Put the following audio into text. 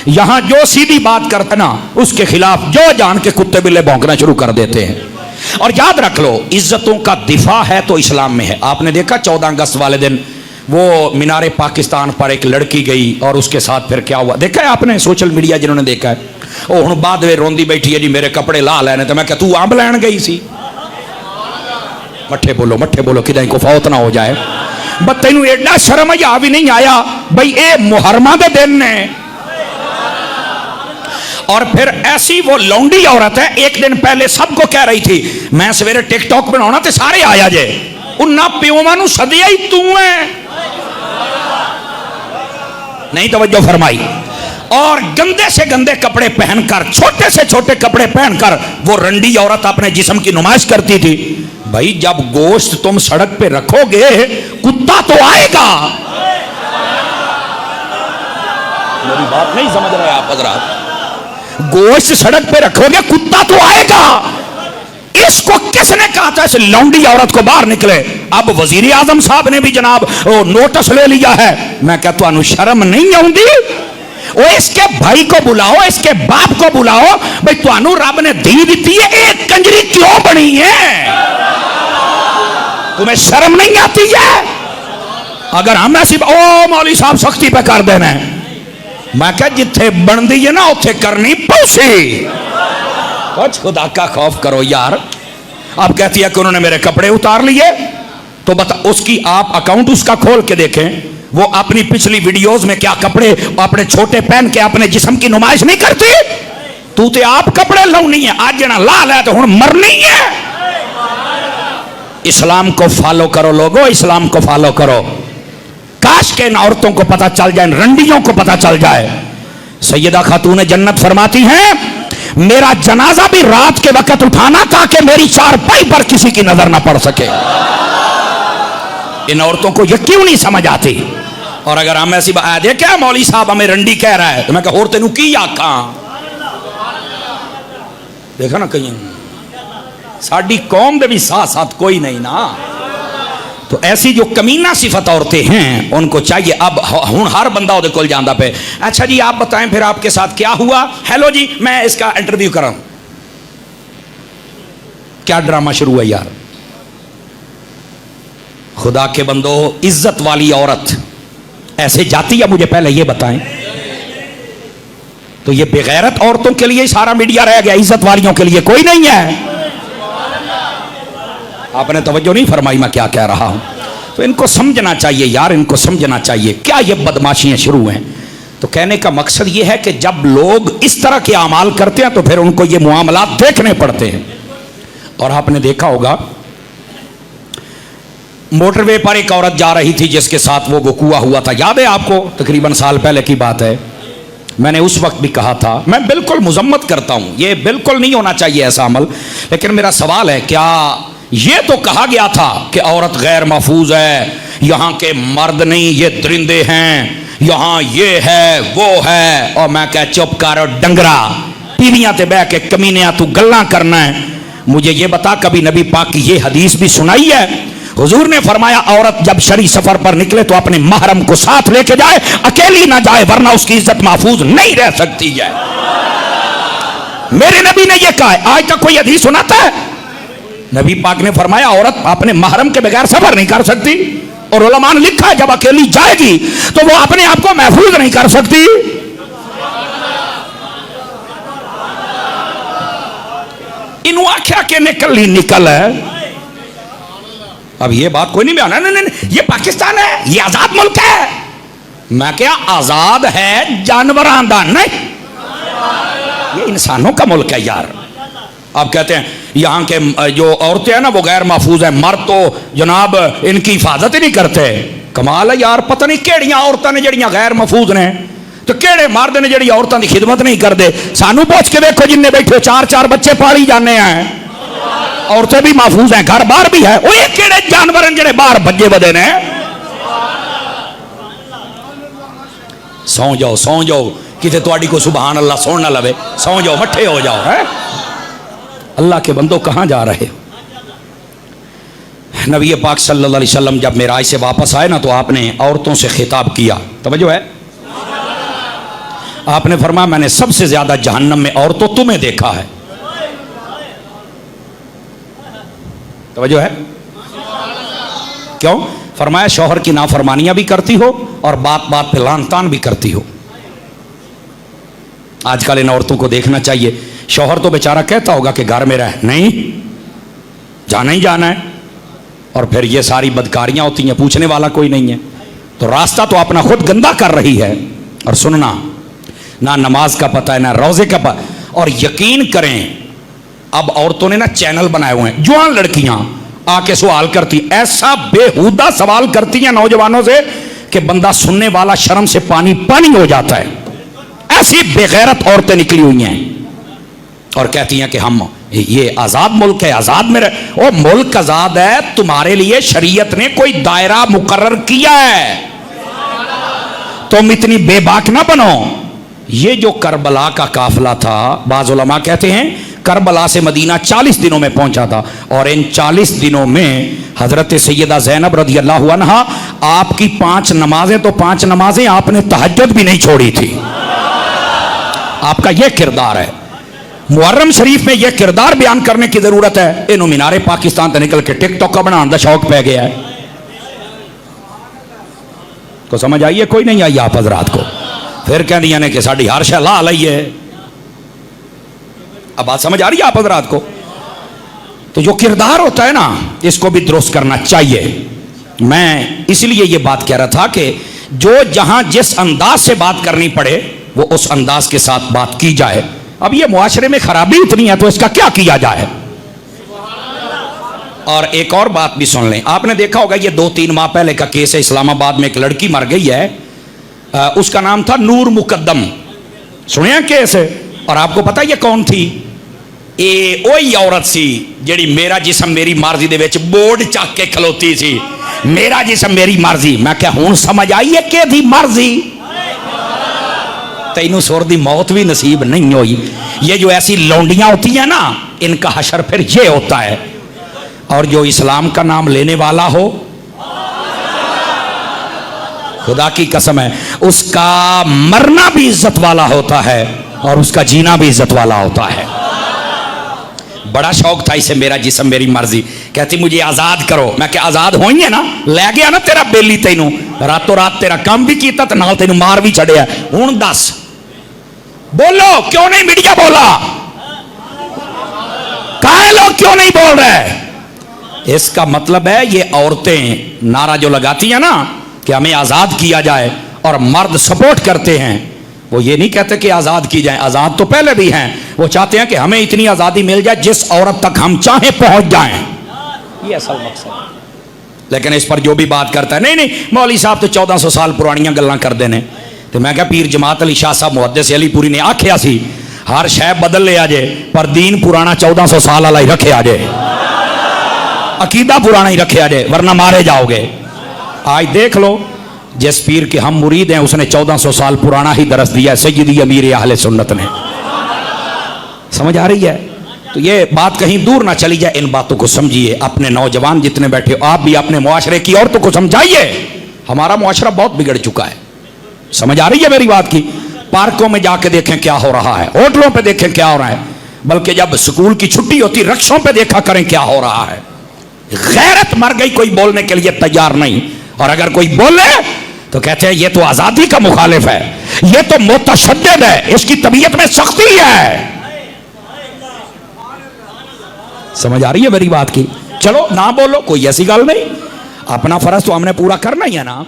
یہاں جو سیدھی بات کرتے نا اس کے خلاف جو جان کے کتے بلے بھونکنا شروع کر دیتے ہیں. اور یاد رکھ لو عزتوں کا دفاع ہے تو اسلام میں ہے. آپ نے دیکھا 14 اگست والے دن وہ مینار پاکستان پر ایک لڑکی گئی اور اس کے ساتھ پھر کیا ہوا دیکھا ہے آپ نے سوشل میڈیا جنہوں نے دیکھا ہے. وہ ہوں بعد میں روندی بیٹھی ہے جی میرے کپڑے لا لینے تو میں کہ تو آمب لین گئی سی. مٹھے بولو کدھر کو فوت نہ ہو جائے. بس تینوں ایڈا شرم یا بھی نہیں آیا بھائی اے محرمہ دے دن نے. اور پھر ایسی وہ لونڈی عورت ہے ایک دن پہلے سب کو کہہ رہی تھی میں سویرے ٹک ٹاک بناونا تے سارے آیا جے. انہاں پیوواں نوں سدیا ہی تو ہے نہیں توجہ فرمائی. اور گندے سے گندے کپڑے پہن کر چھوٹے سے چھوٹے کپڑے پہن کر وہ رنڈی عورت اپنے جسم کی نمائش کرتی تھی. بھائی جب گوشت تم سڑک پہ رکھو گے کتا تو آئے گا. میری بات نہیں سمجھ رہے آپ حضرات. گوشت سڑک پہ رکھو گے کتا تو آئے گا. اس کو کس نے کہا تھا اس لونڈی عورت کو باہر نکلے. اب وزیر اعظم صاحب نے بھی جناب نوٹس لے لیا ہے. میں کہتا ہوں شرم نہیں آؤندی. وہ اس کے بھائی کو بلاؤ اس کے باپ کو بلاؤ بھائی تانوں رب نے دی دیتی ہے ایک کنجری کیوں بنی ہے. تمہیں شرم نہیں آتی ہے. اگر ہم ایسی او مولوی صاحب سختی پہ کر دینا ہے میں کہ جتھے بن دی ہے نا اتھے کرنی پوسی. کچھ خدا کا خوف کرو یار. آپ کہتی ہے کہ انہوں نے میرے کپڑے اتار لیے تو بتا اس کی آپ اکاؤنٹ اس کا کھول کے دیکھیں وہ اپنی پچھلی ویڈیوز میں کیا کپڑے اپنے چھوٹے پہن کے اپنے جسم کی نمائش نہیں کرتی. تو تے آپ کپڑے لونی ہے آج جنا لا لے تو ہن مرنی ہے. اسلام کو فالو کرو لوگو اسلام کو فالو کرو. کاش کہ ان عورتوں کو پتہ چل جائے ان رنڈیوں کو پتہ چل جائے. سیدہ خاتون جنت فرماتی ہیں میرا جنازہ بھی رات کے وقت اٹھانا تاکہ میری چارپائی پر کسی کی نظر نہ پڑ سکے. ان عورتوں کو یہ کیوں نہیں سمجھ آتی. اور اگر ہم ایسی بات دیکھیں مولوی صاحب ہمیں رنڈی کہہ رہا ہے تو میں کہ اور تینوں کی آکھاں. دیکھا نا کہیں ساڈی قوم دے بھی ساتھ ساتھ کوئی نہیں نا. تو ایسی جو کمینہ صفت عورتیں ہیں ان کو چاہیے اب ہر بندہ وہ کول جاندا پہ اچھا جی آپ بتائیں پھر آپ کے ساتھ کیا ہوا. ہیلو جی میں اس کا انٹرویو کراں. کیا ڈرامہ شروع ہے یار. خدا کے بندو عزت والی عورت ایسے جاتی ہے مجھے پہلے یہ بتائیں. تو یہ بغیرت عورتوں کے لیے سارا میڈیا رہ گیا عزت والیوں کے لیے کوئی نہیں ہے. آپ نے توجہ نہیں فرمائی میں کیا کہہ رہا ہوں. تو ان کو سمجھنا چاہیے یار ان کو سمجھنا چاہیے کیا یہ بدماشیاں شروع ہیں. تو کہنے کا مقصد یہ ہے کہ جب لوگ اس طرح کے اعمال کرتے ہیں تو پھر ان کو یہ معاملات دیکھنے پڑتے ہیں. اور آپ نے دیکھا ہوگا موٹر وے پر ایک عورت جا رہی تھی جس کے ساتھ وہ وقوع ہوا تھا یاد ہے آپ کو تقریباً سال پہلے کی بات ہے. میں نے اس وقت بھی کہا تھا میں بالکل مذمت کرتا ہوں یہ بالکل نہیں ہونا چاہیے ایسا عمل. لیکن میرا سوال ہے کیا یہ تو کہا گیا تھا کہ عورت غیر محفوظ ہے یہاں کے مرد نہیں یہ درندے ہیں یہاں یہ ہے وہ ہے. اور میں کہ چپ کر ڈنگرا ٹیویاں تے بہ کے کمینیاں تو گلاں کرنا ہے. مجھے یہ بتا کبھی نبی پاک کی یہ حدیث بھی سنائی ہے. حضور نے فرمایا عورت جب شرعی سفر پر نکلے تو اپنے محرم کو ساتھ لے کے جائے اکیلی نہ جائے ورنہ اس کی عزت محفوظ نہیں رہ سکتی ہے. میرے نبی نے یہ کہا ہے. آج تک کوئی حدیث سناتا ہے. نبی پاک نے فرمایا عورت اپنے محرم کے بغیر سفر نہیں کر سکتی. اور علماء نے لکھا ہے جب اکیلی جائے گی تو وہ اپنے آپ کو محفوظ نہیں کر سکتی. انہوں آکھیا کہ نکل ہی نکل ہے. اب یہ بات کوئی نہیں بیانا نہیں یہ پاکستان ہے یہ آزاد ملک ہے. میں کیا آزاد ہے جانوران دا نہیں یہ انسانوں کا ملک ہے یار. آپ کہتے ہیں یہاں کے جو عورتیں ہیں نا وہ غیر محفوظ ہیں مرد تو جناب ان کی حفاظت ہی نہیں کرتے. کمال ہے یار پتہ نہیں کیڑیاں عورتیں نے جڑیاں غیر محفوظ نے تو کیڑے مرد نے جڑی عورتوں کی خدمت نہیں کرتے. سانو پوچھ کے دیکھو جن نے بیٹھے 4 بچے پالی جانے ہیں عورتیں بھی محفوظ ہیں گھر بار بھی ہے. وہ یہ کیڑے جانور ہیں جڑے باہر بجے بدے نے. سو جاؤ کتے تواڈی کو سبحان اللہ سن نہ لوے. سو جاؤ مٹھے ہو جاؤ. ہے اللہ کے بندوں کہاں جا رہے. نبی پاک صلی اللہ علیہ وسلم جب معراج سے واپس آئے نا تو آپ نے عورتوں سے خطاب کیا. توجہ ہے آپ نے فرمایا میں نے سب سے زیادہ جہنم میں عورتوں تمہیں دیکھا ہے. توجہ ہے؟ کیوں؟ فرمایا شوہر کی نافرمانیاں بھی کرتی ہو اور بات بات پہ لان تان بھی کرتی ہو. آج کل ان عورتوں کو دیکھنا چاہیے. شوہر تو بیچارہ کہتا ہوگا کہ گھر میں رہ, نہیں جانا ہی جانا ہے, اور پھر یہ ساری بدکاریاں ہوتی ہیں, پوچھنے والا کوئی نہیں ہے. تو راستہ تو اپنا خود گندا کر رہی ہے. اور سننا, نہ نماز کا پتہ ہے نہ روزے کا پتہ. اور یقین کریں اب عورتوں نے نا چینل بنائے ہوئے ہیں, جوان لڑکیاں آ کے سوال کرتی, ایسا بےہودہ سوال کرتی ہیں نوجوانوں سے کہ بندہ سننے والا شرم سے پانی پانی ہو جاتا ہے. ایسی بے غیرت عورتیں نکلی ہوئی ہیں اور کہتی ہیں کہ ہم یہ آزاد ملک ہے, آزاد میں رہ. او ملک آزاد ہے, تمہارے لیے شریعت نے کوئی دائرہ مقرر کیا ہے, تم اتنی بے باک نہ بنو. یہ جو کربلا کا قافلہ تھا, بعض علماء کہتے ہیں کربلا سے مدینہ 40 دنوں میں پہنچا تھا, اور ان 40 دنوں میں حضرت سیدہ زینب رضی اللہ عنہا آپ کی 5 نمازیں تو 5 نمازیں آپ نے تہجد بھی نہیں چھوڑی تھی. آپ کا یہ کردار ہے. محرم شریف میں یہ کردار بیان کرنے کی ضرورت ہے. انہوں مینارے پاکستان تے نکل کے ٹک ٹاک کا بنانے دا شوق پہ گیا ہے. کو سمجھ آئیے کوئی نہیں آئی آپ حضرات کو؟ پھر کہہ دیا نے کہ ساڑھی ہر شے لا لئی ہے. اب بات سمجھ آ رہی ہے آپ حضرات کو؟ تو جو کردار ہوتا ہے نا, اس کو بھی درست کرنا چاہیے. میں اس لیے یہ بات کہہ رہا تھا کہ جو جہاں جس انداز سے بات کرنی پڑے وہ اس انداز کے ساتھ بات کی جائے. اب یہ معاشرے میں خرابی اتنی ہے تو اس کا کیا کیا جائے. اور ایک اور بات بھی سن لیں, آپ نے دیکھا ہوگا یہ 2-3 ماہ پہلے کا کیس ہے, اسلام آباد میں ایک لڑکی مر گئی ہے, اس کا نام تھا نور مقدم. سنیا کیس ہے؟ اور آپ کو پتا یہ کون تھی؟ وہی عورت سی جیڑی میرا جسم میری مرضی دے وچ بورڈ چک کے کھلوتی سی, میرا جسم میری مرضی. میں کیا ہوں سمجھ آئی ہے کہ تھی مرضی؟ تینوں سور دی موت بھی نصیب نہیں ہوئی. یہ جو ایسی لونڈیاں ہوتی ہیں نا, ان کا حشر پھر یہ ہوتا ہے. اور جو اسلام کا نام لینے والا ہو, خدا کی قسم ہے, اس کا مرنا بھی عزت والا ہوتا ہے اور اس کا جینا بھی عزت والا ہوتا ہے. بڑا شوق تھا اسے میرا جسم میری مرضی. کہتی مجھے آزاد کرو. میں کہ آزاد ہوئی ہے نا, لے گیا نا تیرا بیلی, تینوں راتوں رات تیرا کام بھی کیتا تو نال تینوں مار بھی چڑھیا. ہوں دس بولو کیوں نہیں میڈیا بولا؟ کہاں لوگ کیوں نہیں بول رہے؟ اس کا مطلب ہے یہ عورتیں نعرہ جو لگاتی ہیں نا کہ ہمیں آزاد کیا جائے, اور مرد سپورٹ کرتے ہیں, وہ یہ نہیں کہتے کہ آزاد کی جائیں. آزاد تو پہلے بھی ہیں. وہ چاہتے ہیں کہ ہمیں اتنی آزادی مل جائے جس عورت تک ہم چاہیں پہنچ جائیں. یہ اصل مقصد ہے. لیکن اس پر جو بھی بات کرتا ہے, نہیں نہیں مولوی صاحب تو 1400 سال پرانیاں گلاں کر دینے. تو میں کہا پیر جماعت علی شاہ صاحب محدث علی پوری نے آکھیا سی ہر شے بدل لے آجے پر دین پرانا 1400 سال والا ہی رکھے آجے, عقیدہ پرانا ہی رکھے آجے, ورنہ مارے جاؤ گے. آج دیکھ لو جس پیر کے ہم مرید ہیں اس نے 1400 سال پرانا ہی درس دیا ہے, سیدی امیر اہل سنت نے. سمجھ آ رہی ہے؟ تو یہ بات کہیں دور نہ چلی جائے. ان باتوں کو سمجھیے. اپنے نوجوان جتنے بیٹھے ہو آپ بھی اپنے معاشرے کی عورتوں کو سمجھائیے. ہمارا معاشرہ بہت بگڑ چکا ہے. سمجھ آ رہی ہے میری بات کی؟ پارکوں میں جا کے دیکھیں کیا ہو رہا ہے, ہوٹلوں پہ دیکھیں کیا ہو رہا ہے, بلکہ جب سکول کی چھٹی ہوتی رکشوں پہ دیکھا کریں کیا ہو رہا ہے. غیرت مر گئی, کوئی بولنے کے لیے تیار نہیں. اور اگر کوئی بولے تو کہتے ہیں یہ تو آزادی کا مخالف ہے, یہ تو متشدد ہے, اس کی طبیعت میں سختی ہے. سمجھ آ رہی ہے میری بات کی؟ چلو نہ بولو, کوئی ایسی گل نہیں. اپنا فرض تو ہم نے پورا کرنا ہی ہے نا.